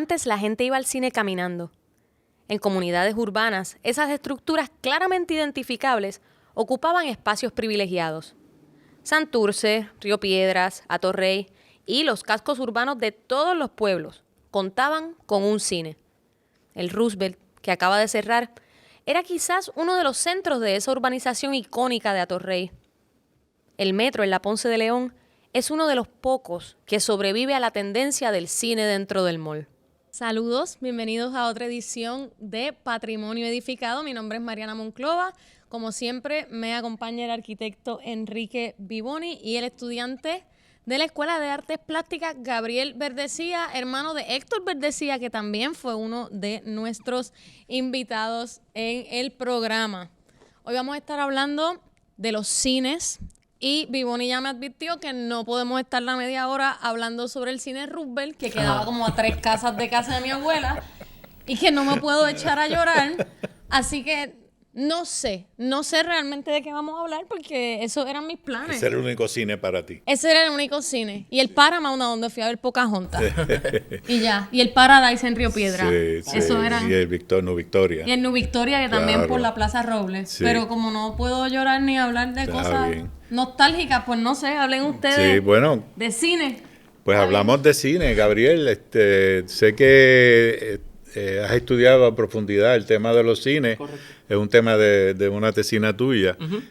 Antes la gente iba al cine caminando. En comunidades urbanas, esas estructuras claramente identificables ocupaban espacios privilegiados. Santurce, Río Piedras, Atorrey y los cascos urbanos de todos los pueblos contaban con un cine. El Roosevelt, que acaba de cerrar, era quizás uno de los centros de esa urbanización icónica de Atorrey. El metro en la Ponce de León es uno de los pocos que sobrevive a la tendencia del cine dentro del mall. Saludos, bienvenidos a otra edición de Patrimonio Edificado. Mi nombre es Mariana Monclova. Como siempre, me acompaña el arquitecto Enrique Vivoni y el estudiante de la Escuela de Artes Plásticas, Gabriel Verdecía, hermano de Héctor Verdecía, que también fue uno de nuestros invitados en el programa. Hoy vamos a estar hablando de los cines y Vivoni ya me advirtió que no podemos estar la media hora hablando sobre el cine Roosevelt, que quedaba como a 3 casas de casa de mi abuela, y que no me puedo echar a llorar. Así que no sé realmente de qué vamos a hablar porque esos eran mis planes. Ese era el único cine para ti. Ese era el único cine. Y el Paramount, donde fui a ver Pocahontas. Y ya. Y el Paradise en Río Piedra. Sí. Eso eran. Y el Nu Victoria. Y el Nu Victoria, que también por la Plaza Robles. Sí. Pero como no puedo llorar ni hablar de cosas nostálgicas, pues no sé, hablen ustedes Sí, bueno, de cine. pues hablamos de cine, Gabriel. Sé que has estudiado a profundidad el tema de los cines. Correcto. Es un tema de una tesina tuya. Uh-huh.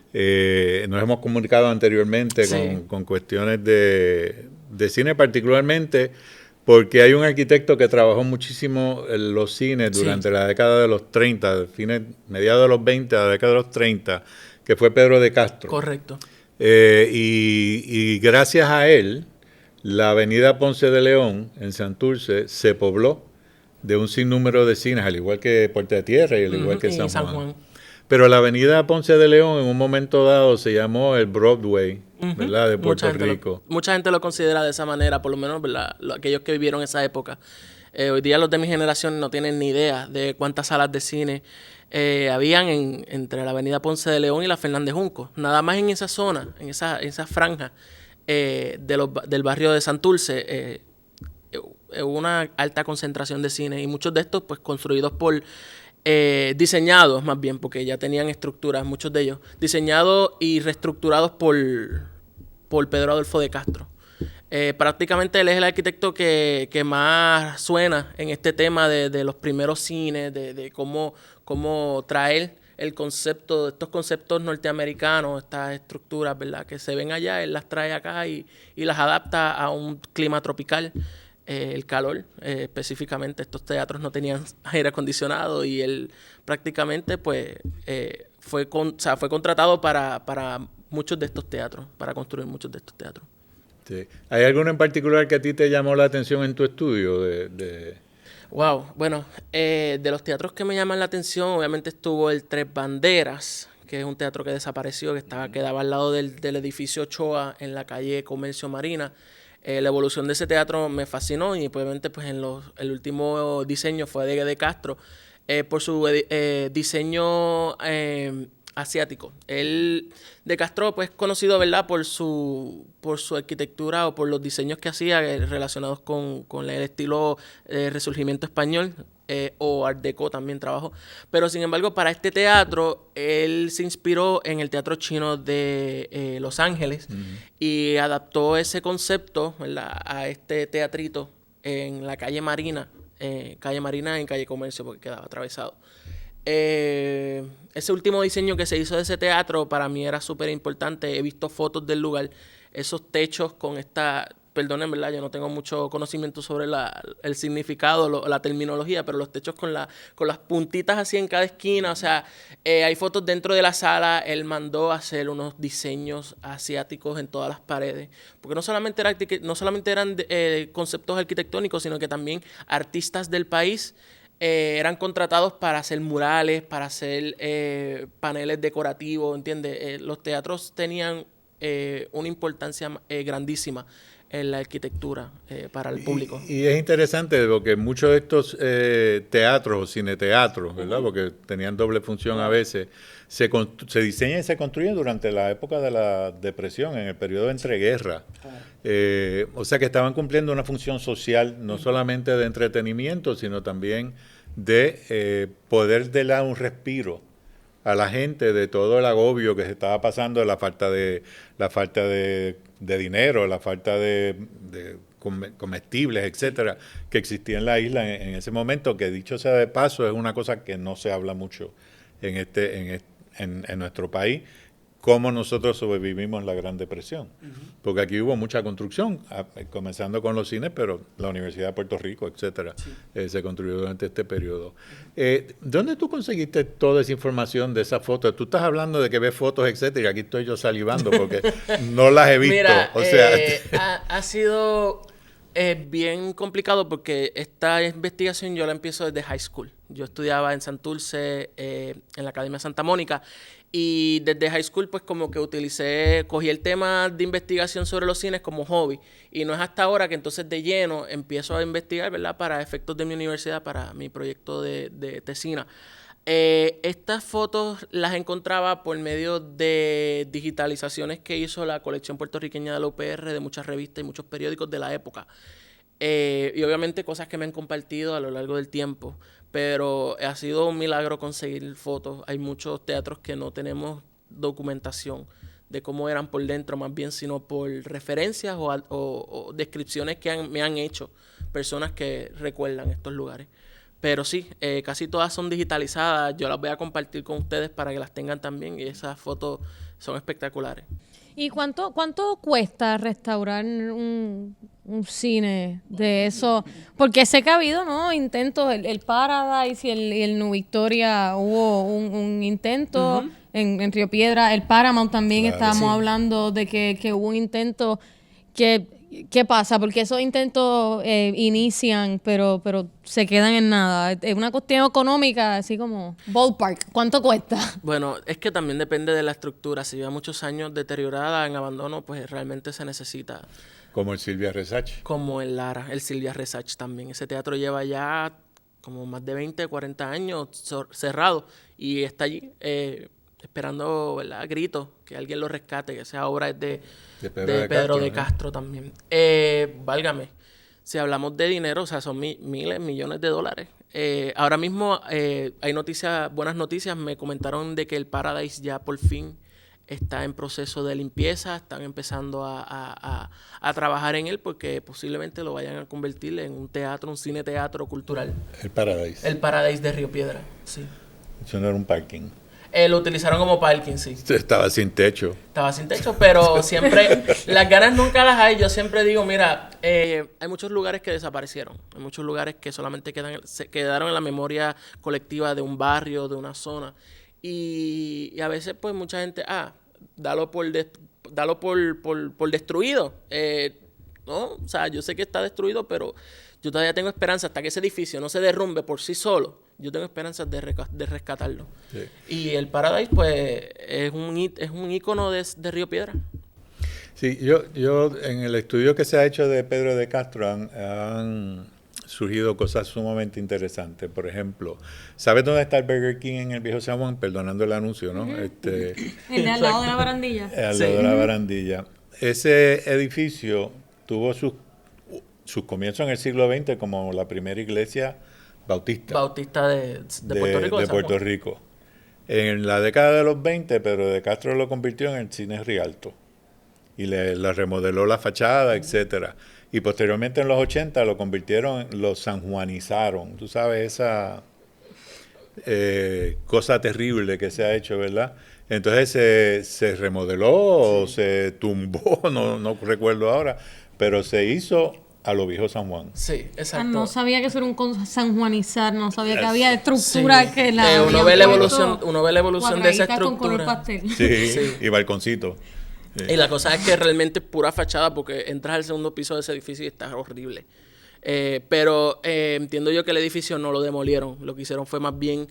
Nos hemos comunicado anteriormente Sí. con cuestiones de cine, particularmente porque hay un arquitecto que trabajó muchísimo en los cines durante la década de los 30, mediados de los 20, la década de los 30, que fue Pedro de Castro. Correcto. Y gracias a él, la avenida Ponce de León en Santurce se pobló de un sinnúmero de cines, al igual que Puerta de Tierra y al igual que San Juan. Pero la avenida Ponce de León en un momento dado se llamó el Broadway, ¿verdad? De Puerto Rico. Mucha gente lo considera de esa manera, por lo menos, ¿verdad? Aquellos que vivieron esa época. Hoy día los de mi generación no tienen ni idea de cuántas salas de cine habían entre la avenida Ponce de León y la Fernández Junco. Nada más en esa zona, en esa franja del barrio de Santurce, una alta concentración de cines y muchos de estos pues construidos por diseñados más bien, porque ya tenían estructuras, muchos de ellos diseñados y reestructurados por Pedro Adolfo de Castro. Prácticamente él es el arquitecto que más suena en este tema de los primeros cines, de cómo traer el concepto, estos conceptos norteamericanos, estas estructuras, ¿verdad?, que se ven allá, él las trae acá y las adapta a un clima tropical. El calor, específicamente estos teatros no tenían aire acondicionado y él prácticamente pues fue contratado para muchos de estos teatros, para construir muchos de estos teatros. Sí. ¿Hay alguno en particular que a ti te llamó la atención en tu estudio? Wow, bueno, de los teatros que me llaman la atención, obviamente estuvo el Tres Banderas, que es un teatro que desapareció, que quedaba al lado del edificio Ochoa en la calle Comercio Marina. La evolución de ese teatro me fascinó y obviamente pues el último diseño fue de Castro por su diseño asiático. Él de Castro pues conocido, ¿verdad?, por su arquitectura o por los diseños que hacía relacionados con el estilo Resurgimiento español. O Art Deco también trabajó. Pero sin embargo, para este teatro, él se inspiró en el teatro chino de Los Ángeles y adaptó ese concepto, ¿verdad?, a este teatrito en la calle Marina en calle Comercio, porque quedaba atravesado. Ese último diseño que se hizo de ese teatro para mí era súper importante. He visto fotos del lugar, esos techos con perdonen, ¿verdad? Yo no tengo mucho conocimiento sobre el significado, la terminología, pero los techos con las puntitas así en cada esquina. O sea, hay fotos dentro de la sala. Él mandó a hacer unos diseños asiáticos en todas las paredes. Porque no solamente eran conceptos arquitectónicos, sino que también artistas del país eran contratados para hacer murales, para hacer paneles decorativos, ¿entiendes? Los teatros tenían una importancia grandísima en la arquitectura para el público. Y es interesante porque muchos de estos teatros o cineteatros, ¿verdad? Porque tenían doble función a veces, se diseñan y se construyen durante la época de la depresión, en el periodo entre guerras. O sea que estaban cumpliendo una función social, no solamente de entretenimiento, sino también de poder dar un respiro a la gente de todo el agobio que se estaba pasando, la falta de dinero, la falta de comestibles, etcétera, que existía en la isla en ese momento, que dicho sea de paso, es una cosa que no se habla mucho en nuestro país, cómo nosotros sobrevivimos la Gran Depresión. Porque aquí hubo mucha construcción, comenzando con los cines, pero la Universidad de Puerto Rico, etcétera, se construyó durante este periodo. ¿Dónde tú conseguiste toda esa información de esas fotos? Tú estás hablando de que ves fotos, etcétera, y aquí estoy yo salivando porque no las he visto. Mira, o sea, ha sido bien complicado porque esta investigación yo la empiezo desde high school. Yo estudiaba en Santurce, en la Academia Santa Mónica, y desde high school pues como que cogí el tema de investigación sobre los cines como hobby, y no es hasta ahora que entonces de lleno empiezo a investigar, ¿verdad?, para efectos de mi universidad, para mi proyecto de tesina. Estas fotos las encontraba por medio de digitalizaciones que hizo la colección puertorriqueña de la UPR, de muchas revistas y muchos periódicos de la época. Y obviamente cosas que me han compartido a lo largo del tiempo, pero ha sido un milagro conseguir fotos. Hay muchos teatros que no tenemos documentación de cómo eran por dentro, más bien sino por referencias o descripciones que me han hecho personas que recuerdan estos lugares. Pero sí, casi todas son digitalizadas. Yo las voy a compartir con ustedes para que las tengan también, y esas fotos son espectaculares. ¿Y cuánto cuesta restaurar un cine de eso? Porque sé que ha habido, ¿no?, intentos, el Paradise y el New Victoria, hubo un intento en Río Piedra, el Paramount también, claro, estábamos hablando de que hubo un intento. ¿Qué pasa? Porque esos intentos inician, pero se quedan en nada. Es una cuestión económica, así como ballpark. ¿Cuánto cuesta? Bueno, es que también depende de la estructura. Si lleva muchos años deteriorada, en abandono, pues realmente se necesita. Como el Silvia Resach. Como el Lara, el Silvia Resach también. Ese teatro lleva ya como más de 20, 40 años cerrado, y está allí esperando, ¿verdad?, gritos, que alguien lo rescate, que esa obra es de Pedro de Castro también. Válgame, si hablamos de dinero, o sea, son miles, millones de dólares. Ahora mismo hay buenas noticias. Me comentaron de que el Paradise ya por fin está en proceso de limpieza, están empezando a trabajar en él, porque posiblemente lo vayan a convertir en un teatro, un cine teatro cultural. El Paradise. El Paradise de Río Piedra, sí. Eso no era un parking. Lo utilizaron como parking, sí. Estaba sin techo. Estaba sin techo, pero siempre, las ganas nunca las hay. Yo siempre digo, mira, hay muchos lugares que desaparecieron. Hay muchos lugares que solamente quedaron en la memoria colectiva de un barrio, de una zona. Y a veces, pues, mucha gente, dalo por destruido. ¿No? O sea, yo sé que está destruido, pero yo todavía tengo esperanza hasta que ese edificio no se derrumbe por sí solo. Yo tengo esperanzas de rescatarlo. Sí. Y el Paradise, pues, es un ícono de Río Piedra. Sí, yo en el estudio que se ha hecho de Pedro de Castro han surgido cosas sumamente interesantes. Por ejemplo, ¿sabes dónde está el Burger King en el Viejo San Juan? Perdonando el anuncio, ¿no? El de al lado de la barandilla. Al lado de la barandilla. Ese edificio tuvo sus comienzos en el siglo XX como la primera iglesia bautista de Puerto Rico. De Puerto Rico. En la década de los 20, Pedro de Castro lo convirtió en el cine Rialto y le remodeló la fachada, etcétera. Y posteriormente en los 80 lo sanjuanizaron. Tú sabes, esa cosa terrible que se ha hecho, ¿verdad? Entonces se remodeló o se tumbó, no recuerdo ahora, pero se hizo a lo Viejo San Juan. Sí, exacto. No sabía que eso era un sanjuanizar, no sabía que había estructura que la uno ve la evolución de esa estructura. Con color pastel. Sí, y balconcito. Sí. Y la cosa es que realmente es pura fachada, porque entras al segundo piso de ese edificio y está horrible. Pero entiendo yo que el edificio no lo demolieron. Lo que hicieron fue más bien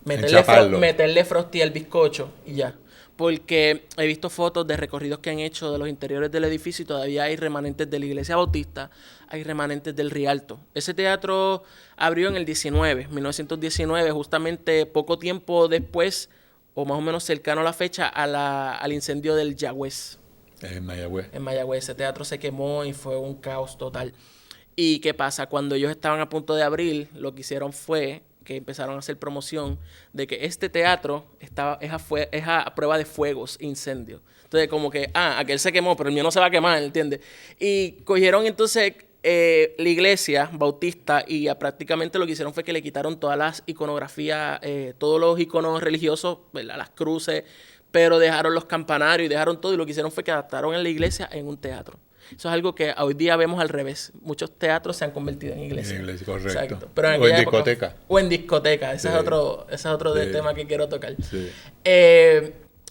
meterle frosty al bizcocho y ya. porque he visto fotos de recorridos que han hecho de los interiores del edificio y todavía hay remanentes de la Iglesia Bautista, hay remanentes del Rialto. Ese teatro abrió en el 1919, justamente poco tiempo después, o más o menos cercano a la fecha, al incendio del Yagüez. En Mayagüez. En Mayagüez. Ese teatro se quemó y fue un caos total. ¿Y qué pasa? Cuando ellos estaban a punto de abrir, lo que hicieron fue que empezaron a hacer promoción de que este teatro es a prueba de fuegos, incendios. Entonces, como que, aquel se quemó, pero el mío no se va a quemar, ¿entiendes? Y cogieron entonces la iglesia bautista y prácticamente lo que hicieron fue que le quitaron todas las iconografías, todos los iconos religiosos, ¿verdad? Las cruces, pero dejaron los campanarios y dejaron todo, y lo que hicieron fue que adaptaron en la iglesia en un teatro. Eso es algo que hoy día vemos al revés. Muchos teatros se han convertido en iglesias. En iglesia, correcto. Exacto. Pero o en discoteca. O en discoteca. Ese es otro tema que quiero tocar. Sí.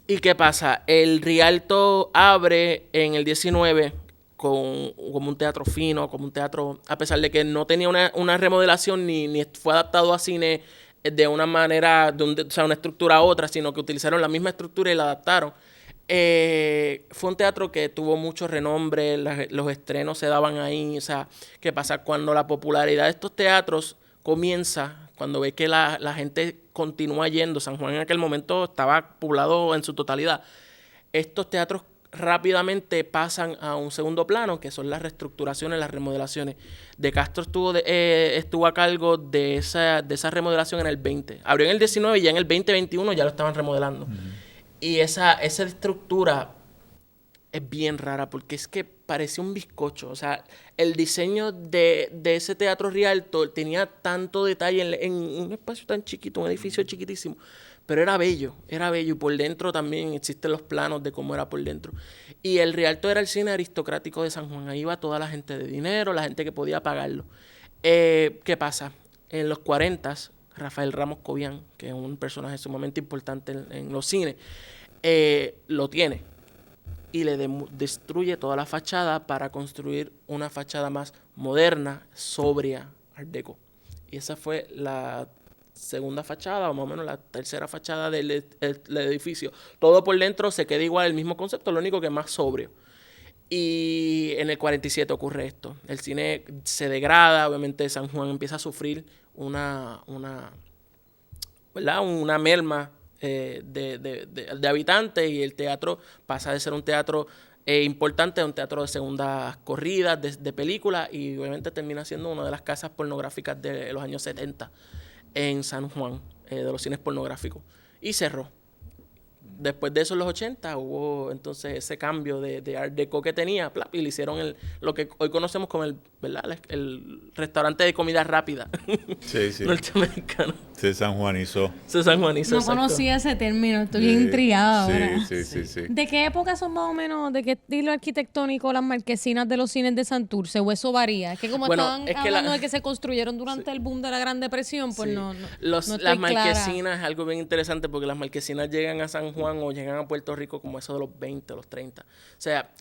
¿Y qué pasa? El Rialto abre en el 19 como un teatro fino, como un teatro, a pesar de que no tenía una remodelación ni fue adaptado a cine de una manera, o sea, una estructura a otra, sino que utilizaron la misma estructura y la adaptaron. Fue un teatro que tuvo mucho renombre, los estrenos se daban ahí. O sea, ¿qué pasa? Cuando la popularidad de estos teatros comienza, cuando ve que la gente continúa yendo, San Juan en aquel momento estaba poblado en su totalidad, estos teatros rápidamente pasan a un segundo plano, que son las reestructuraciones, las remodelaciones. De Castro estuvo a cargo de esa remodelación en el 20. Abrió en el 19 y ya en el 2021 ya lo estaban remodelando. Y esa estructura es bien rara porque es que parecía un bizcocho. O sea, el diseño de ese Teatro Rialto tenía tanto detalle en un espacio tan chiquito, un edificio chiquitísimo. Pero era bello. Y por dentro también existen los planos de cómo era por dentro. Y el Rialto era el cine aristocrático de San Juan. Ahí iba toda la gente de dinero, la gente que podía pagarlo. ¿Qué pasa? En los 40s, Rafael Ramos Cobian, que es un personaje sumamente importante en los cines, lo tiene y le destruye toda la fachada para construir una fachada más moderna, sobria, Art Deco. Y esa fue la segunda fachada, o más o menos la tercera fachada del edificio. Todo por dentro se queda igual, el mismo concepto, lo único que es más sobrio. Y en el 47 ocurre esto. El cine se degrada, obviamente San Juan empieza a sufrir una merma de habitantes, y el teatro pasa de ser un teatro importante a un teatro de segundas corridas, de películas, y obviamente termina siendo una de las casas pornográficas de los años 70 en San Juan, de los cines pornográficos. Y cerró. Después de eso, en los 80, hubo entonces ese cambio de Art Deco que tenía, y le hicieron lo que hoy conocemos como el restaurante de comida rápida. Sí. Norteamericano. Se sanjuanizó. No conocía ese término, estoy bien intrigada ahora. Sí. ¿De qué época son más o menos, de qué estilo arquitectónico las marquesinas de los cines de Santurce? ¿O eso varía? Es que como estaban hablando de que se construyeron durante el boom de la Gran Depresión, pues no estoy las marquesinas clara. es algo bien interesante, porque las marquesinas llegan a San Juan o llegan a Puerto Rico como eso de los 20, los 30. O sea,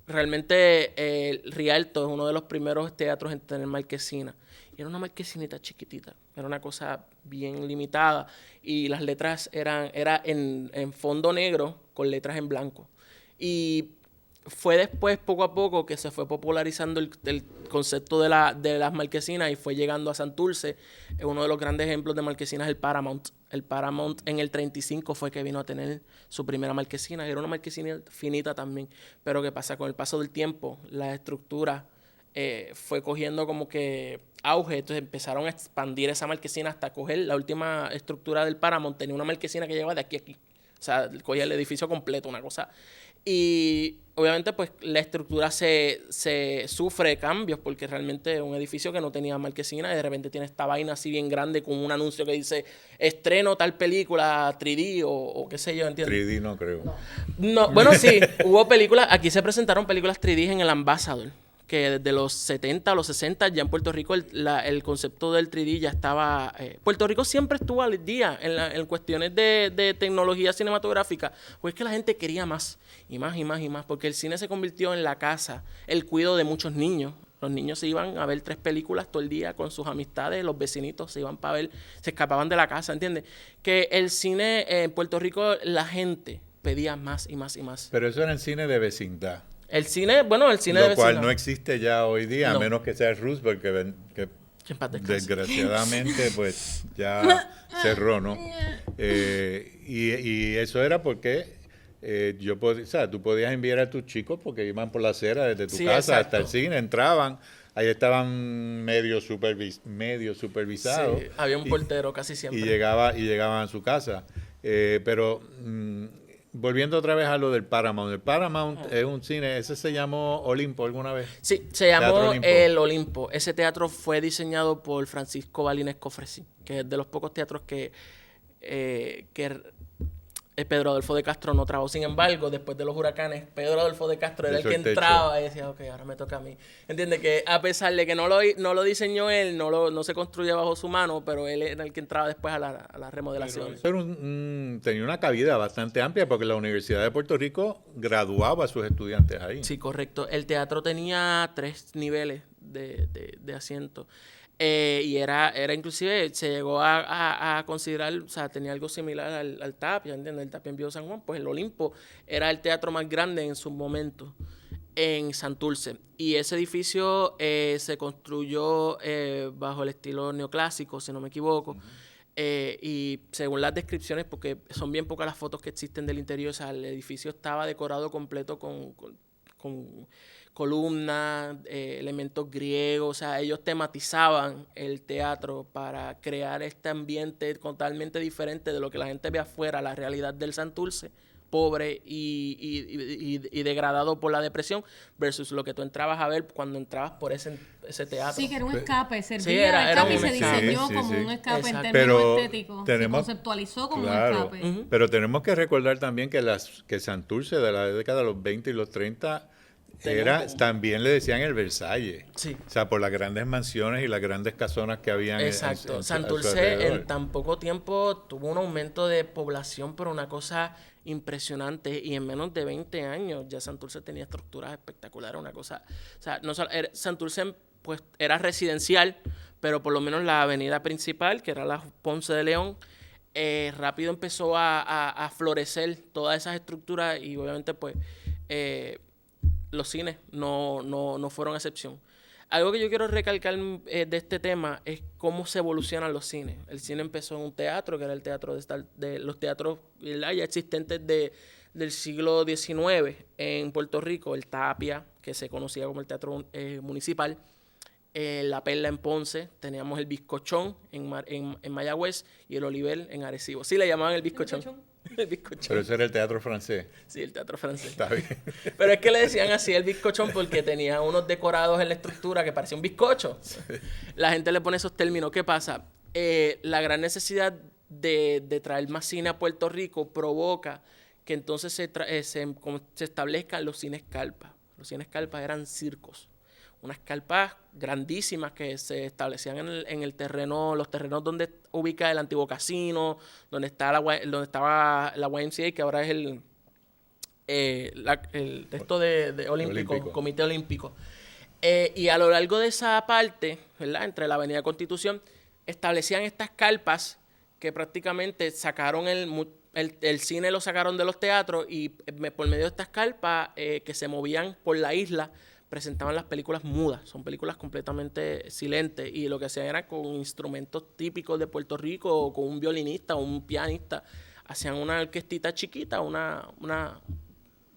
realmente el Rialto es uno de los primeros teatros en tener marquesina. Y era una marquesinita chiquitita, era una cosa bien limitada, y las letras era en fondo negro con letras en blanco. Y fue después, poco a poco, que se fue popularizando el concepto de las marquesinas y fue llegando a Santurce. Uno de los grandes ejemplos de marquesinas es el Paramount. El Paramount en el 35 fue que vino a tener su primera marquesina. Era una marquesina finita también. Pero ¿qué pasa? Con el paso del tiempo, la estructura fue cogiendo como que auge. Entonces empezaron a expandir esa marquesina hasta coger la última estructura del Paramount. Tenía una marquesina que llevaba de aquí a aquí. O sea, cogía el edificio completo, una cosa. Y obviamente pues la estructura se sufre cambios, porque realmente es un edificio que no tenía marquesina y de repente tiene esta vaina así bien grande con un anuncio que dice estreno tal película 3D o qué sé yo, ¿entiendes? 3D no creo. No, bueno, sí, hubo películas, aquí se presentaron películas 3D en el Ambassador, que desde los 70 a los 60 ya en Puerto Rico el concepto del 3D ya estaba... Puerto Rico siempre estuvo al día en cuestiones de tecnología cinematográfica, pues es que la gente quería más, y más, porque el cine se convirtió en la casa, el cuidado de muchos niños. Los niños se iban a ver 3 películas todo el día con sus amistades, los vecinitos se iban para ver, se escapaban de la casa, ¿entiendes? Que el cine en Puerto Rico, la gente pedía más y más y más. Pero eso era el cine de vecindad. El cine, bueno, el cine de Lo cual vecindad. no existe ya hoy día, No. a menos que sea Roosevelt, que Que en paz descanse. desgraciadamente pues ya cerró, ¿no? Y eso era porque o sea, tú podías enviar a tus chicos porque iban por la acera desde tu Sí, casa exacto. hasta el cine, entraban, ahí estaban medio supervisados. Sí, había un y- portero casi siempre. y llegaban a su casa. Pero volviendo otra vez a lo del Paramount. El Paramount es un cine, ese se llamó Olimpo alguna vez. Sí, se Teatro llamó Olimpo. El Olimpo. Ese teatro fue diseñado por Francisco Balines Cofresí, que es de los pocos teatros que Pedro Adolfo de Castro no trabajó. Sin embargo, después de los huracanes, Pedro Adolfo de Castro era el Hizo que el techo. entraba y decía, ok, ahora me toca a mí. ¿Entiendes? Que a pesar de que no lo diseñó él, no se construye bajo su mano, pero él era el que entraba después a la remodelación. Eso era tenía una cabida bastante amplia porque la Universidad de Puerto Rico graduaba a sus estudiantes ahí. Sí, correcto. El teatro tenía 3 niveles de asiento. Y era inclusive, se llegó a considerar, o sea, tenía algo similar al Tapia, ¿entiendes? El Tapia en Viejo San Juan, pues el Olimpo era el teatro más grande en su momento en Santurce. Y ese edificio se construyó bajo el estilo neoclásico, si no me equivoco. Y según las descripciones, porque son bien pocas las fotos que existen del interior, o sea, el edificio estaba decorado completo con columnas, elementos griegos, o sea, ellos tematizaban el teatro para crear este ambiente totalmente diferente de lo que la gente ve afuera, la realidad del Santurce, pobre y degradado por la depresión, versus lo que tú entrabas a ver cuando entrabas por ese teatro. Sí, que era un escape, servía Sí, de era escape y un se escape. diseñó Sí, como sí. un escape Exacto. en términos Pero estéticos. tenemos- Se conceptualizó como Claro, un escape. pero tenemos que recordar también que Santurce de la década de los 20 y los 30 también le decían el Versalles. Sí. O sea, por las grandes mansiones y las grandes casonas que habían Exacto. a su Santurce alrededor. en tan poco tiempo tuvo un aumento de población, pero una cosa impresionante. Y en menos de 20 años ya Santurce tenía estructuras espectaculares, una cosa. O sea, Santurce pues era residencial, pero por lo menos la avenida principal, que era la Ponce de León, rápido empezó a florecer todas esas estructuras y obviamente pues los cines no fueron excepción. Algo que yo quiero recalcar de este tema es cómo se evolucionan los cines. El cine empezó en un teatro, que era el teatro de los teatros ya existentes del siglo XIX en Puerto Rico, el Tapia, que se conocía como el teatro municipal, la Perla en Ponce, teníamos el Bizcochón en Mayagüez y el Oliver en Arecibo. Sí, le llamaban el Bizcochón. El bizcochón. Pero ese era el teatro francés. Sí, el teatro francés. Está bien. Pero es que le decían así el bizcochón porque tenía unos decorados en la estructura que parecía un bizcocho. La gente le pone esos términos. ¿Qué pasa? La gran necesidad de traer más cine a Puerto Rico provoca que entonces se establezcan los cines carpas. Los cines carpas eran circos. Unas carpas grandísimas que se establecían en el terreno, los terrenos donde ubica el antiguo casino, donde estaba la YMCA, que ahora es el texto de olímpico, Comité Olímpico. Y a lo largo de esa parte, ¿verdad?, entre la Avenida Constitución, establecían estas carpas que prácticamente sacaron el cine, lo sacaron de los teatros y por medio de estas carpas que se movían por la isla, presentaban las películas mudas, son películas completamente silentes y lo que hacían era con instrumentos típicos de Puerto Rico o con un violinista o un pianista, hacían una orquestita chiquita, un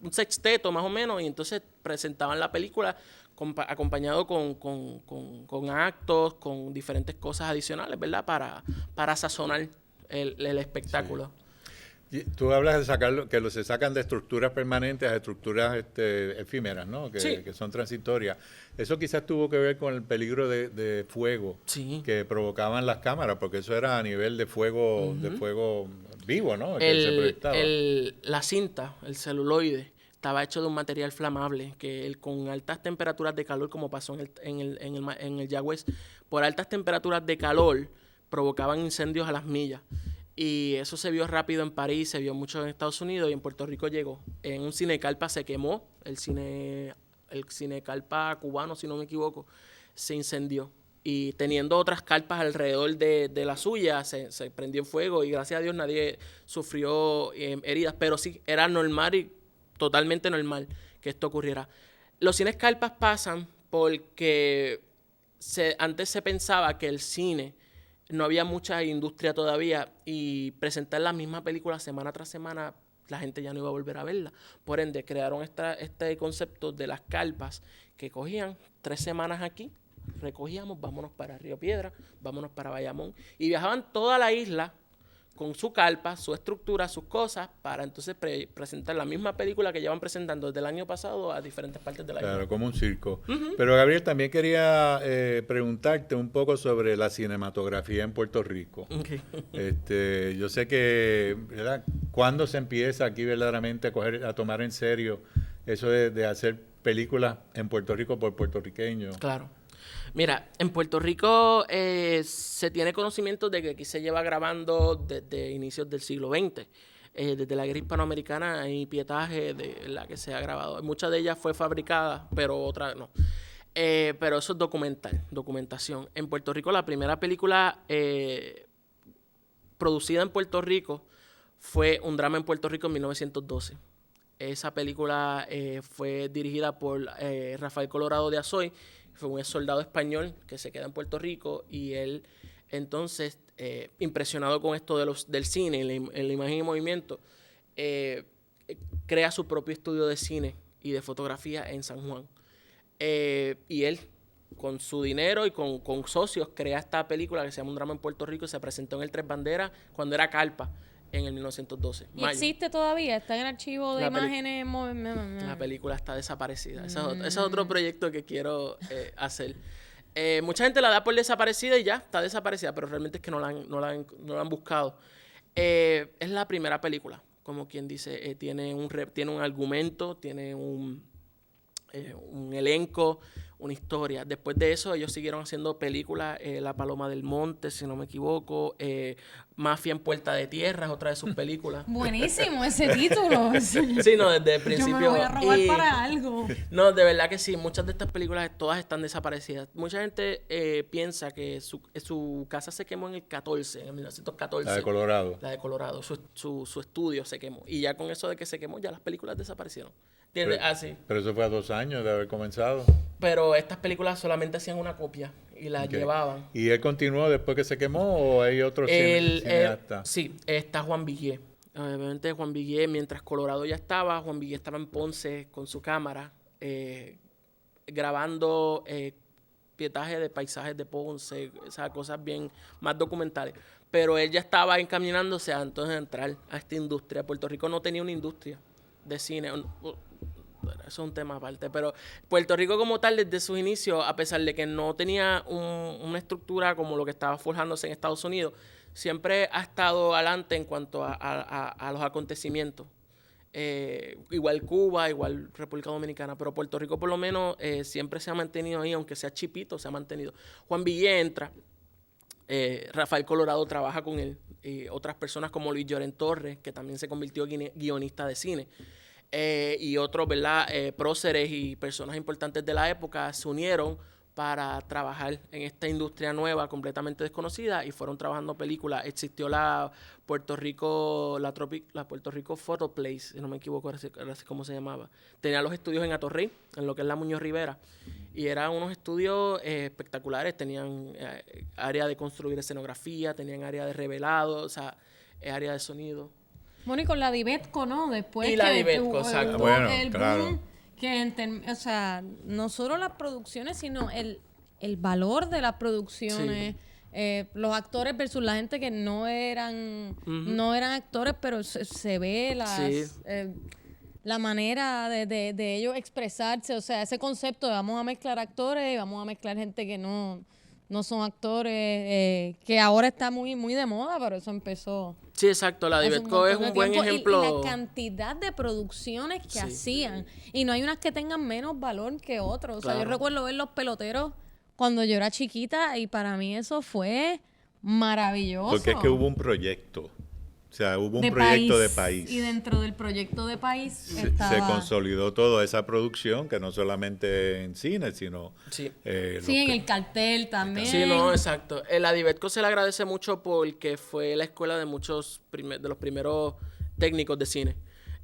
sexteto más o menos y entonces presentaban la película acompañado con actos, con diferentes cosas adicionales, ¿verdad? Para sazonar el espectáculo. Sí. Tú hablas de sacarlo, que se sacan de estructuras permanentes a estructuras efímeras, ¿no? Que son transitorias. Eso quizás tuvo que ver con el peligro de fuego que provocaban las cámaras, porque eso era a nivel de fuego, de fuego vivo, ¿no? Que se proyectaba. La cinta, el celuloide, estaba hecho de un material flamable que con altas temperaturas de calor, como pasó en el Yagüez, por altas temperaturas de calor provocaban incendios a las millas. Y eso se vio rápido en París, se vio mucho en Estados Unidos y en Puerto Rico llegó. En un cine carpa se quemó el cine el cine carpa cubano, si no me equivoco, se incendió. Y teniendo otras carpas alrededor de la suya, se prendió en fuego y gracias a Dios nadie sufrió heridas. Pero sí, era normal y totalmente normal que esto ocurriera. Los cines carpas pasan porque antes se pensaba que el cine no había mucha industria todavía y presentar la misma película semana tras semana, la gente ya no iba a volver a verla. Por ende, crearon este concepto de las carpas que cogían 3 semanas aquí, recogíamos, vámonos para Río Piedra, vámonos para Bayamón y viajaban toda la isla con su carpa, su estructura, sus cosas, para entonces presentar la misma película que llevan presentando desde el año pasado a diferentes partes de la isla. Claro, como un circo. Pero Gabriel, también quería preguntarte un poco sobre la cinematografía en Puerto Rico. Okay. Yo sé que, ¿verdad? ¿Cuándo se empieza aquí verdaderamente a tomar en serio eso de hacer películas en Puerto Rico por puertorriqueños? Claro. Mira, en Puerto Rico se tiene conocimiento de que aquí se lleva grabando desde inicios del siglo XX. Desde la guerra hispanoamericana hay pietaje de la que se ha grabado. Muchas de ellas fue fabricada, pero otras no. Pero eso es documentación. En Puerto Rico la primera película producida en Puerto Rico fue Un drama en Puerto Rico en 1912. Esa película fue dirigida por Rafael Colorado de Azoy. Fue un soldado español que se queda en Puerto Rico y él entonces, impresionado con esto del cine, en la imagen y movimiento, crea su propio estudio de cine y de fotografía en San Juan. Y él, con su dinero y con socios, crea esta película que se llama Un drama en Puerto Rico y se presentó en el Tres Banderas cuando era Carpa en el 1912. ¿Y existe todavía? ¿Está en el archivo de imágenes? La película está desaparecida. Ese es otro proyecto que quiero hacer. Mucha gente la da por desaparecida y ya está desaparecida, pero realmente es que no la han buscado. Es la primera película, como quien dice. Tiene un argumento, tiene un elenco, una historia. Después de eso, ellos siguieron haciendo películas, La Paloma del Monte, si no me equivoco, Mafia en Puerta de Tierra, es otra de sus películas. Buenísimo ese título. Sí, no, desde el principio. Yo me lo voy a robar para algo. No, de verdad que sí, muchas de estas películas todas están desaparecidas. Mucha gente piensa que su casa se quemó en el 14, en 1914. La de Colorado. La de Colorado, su estudio se quemó. Y ya con eso de que se quemó, ya las películas desaparecieron. ¿Entiendes? Sí. Pero eso fue a 2 años de haber comenzado. Pero estas películas solamente hacían una copia y la llevaban. ¿Y él continuó después que se quemó o hay otros cineastas? Sí, está Juan Viguier. Obviamente Juan Viguier, mientras Colorado ya estaba, Juan Viguier estaba en Ponce con su cámara grabando pietaje de paisajes de Ponce, esas cosas bien más documentales. Pero él ya estaba encaminándose a entonces entrar a esta industria. Puerto Rico no tenía una industria de cine. Eso es un tema aparte, pero Puerto Rico como tal desde sus inicios, a pesar de que no tenía una estructura como lo que estaba forjándose en Estados Unidos, siempre ha estado adelante en cuanto a los acontecimientos. Igual Cuba, igual República Dominicana, pero Puerto Rico por lo menos siempre se ha mantenido ahí, aunque sea chipito, se ha mantenido. Juan Villé entra, Rafael Colorado trabaja con él, otras personas como Luis Lloren Torres, que también se convirtió en guionista de cine. Y otros, ¿verdad? Próceres y personas importantes de la época se unieron para trabajar en esta industria nueva, completamente desconocida, y fueron trabajando películas. Existió la Puerto Rico Photoplace, si no me equivoco, ahora sí cómo se llamaba. Tenía los estudios en Atorrey, en lo que es la Muñoz Rivera, y eran unos estudios espectaculares. Tenían área de construir escenografía, tenían área de revelado, o sea, área de sonido. Bueno, y con la Divetco, ¿no? Después y la Divetco, exacto. Bueno, el claro. boom, que o sea, no solo las producciones, sino el valor de las producciones, los actores versus la gente que no eran actores, pero se ve la manera de ellos expresarse, o sea, ese concepto de vamos a mezclar actores y vamos a mezclar gente que no son actores, que ahora está muy, muy de moda, pero eso empezó. Sí, exacto. La Divetco es un buen ejemplo. Y la cantidad de producciones que hacían. Y no hay unas que tengan menos valor que otras. O sea, yo recuerdo ver Los Peloteros cuando yo era chiquita y para mí eso fue maravilloso. Porque es que hubo un proyecto. O sea, hubo un proyecto de país. país. Y dentro del proyecto de país Se estaba... consolidó toda esa producción, que no solamente en cine, sino... Sí. Sí, en el cartel también. Sí, no, exacto. El Adivesco se le agradece mucho porque fue la escuela de muchos de los primeros técnicos de cine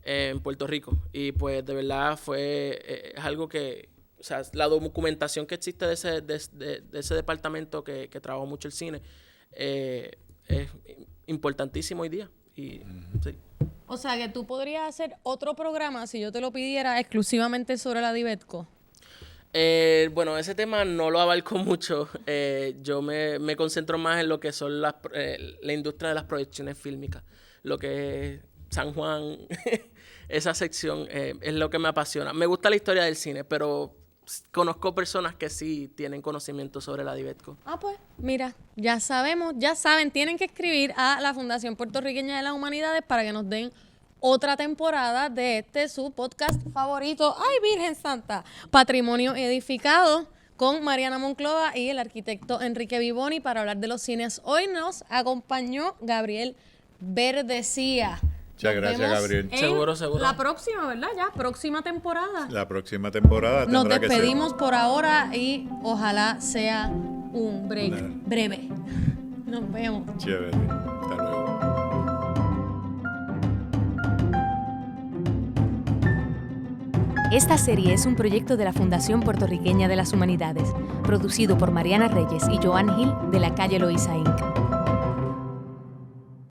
en Puerto Rico. Y pues de verdad fue es algo que, o sea, la documentación que existe de ese departamento que trabajó mucho el cine es importantísimo hoy día. Y, sí. O sea, que tú podrías hacer otro programa si yo te lo pidiera exclusivamente sobre la Adivesco. Bueno, ese tema no lo abarco mucho. Yo me concentro más en lo que son la industria de las proyecciones fílmicas. Lo que es San Juan, esa sección es lo que me apasiona. Me gusta la historia del cine, pero conozco personas que sí tienen conocimiento sobre la Adivesco. Ah, pues, mira, ya sabemos, ya saben, tienen que escribir a la Fundación Puertorriqueña de las Humanidades para que nos den otra temporada de su podcast favorito. ¡Ay, Virgen Santa! Patrimonio Edificado, con Mariana Monclova y el arquitecto Enrique Vivoni para hablar de los cines. Hoy nos acompañó Gabriel Verdecía. Muchas gracias, Gabriel. Seguro. La próxima, ¿verdad? Ya, próxima temporada. La próxima temporada Nos tendrá que ser. despedimos por ahora y ojalá sea un break breve. Nos vemos. Chévere. Hasta luego. Esta serie es un proyecto de la Fundación Puertorriqueña de las Humanidades, producido por Mariana Reyes y Joan Gil de la calle Loíza Inc.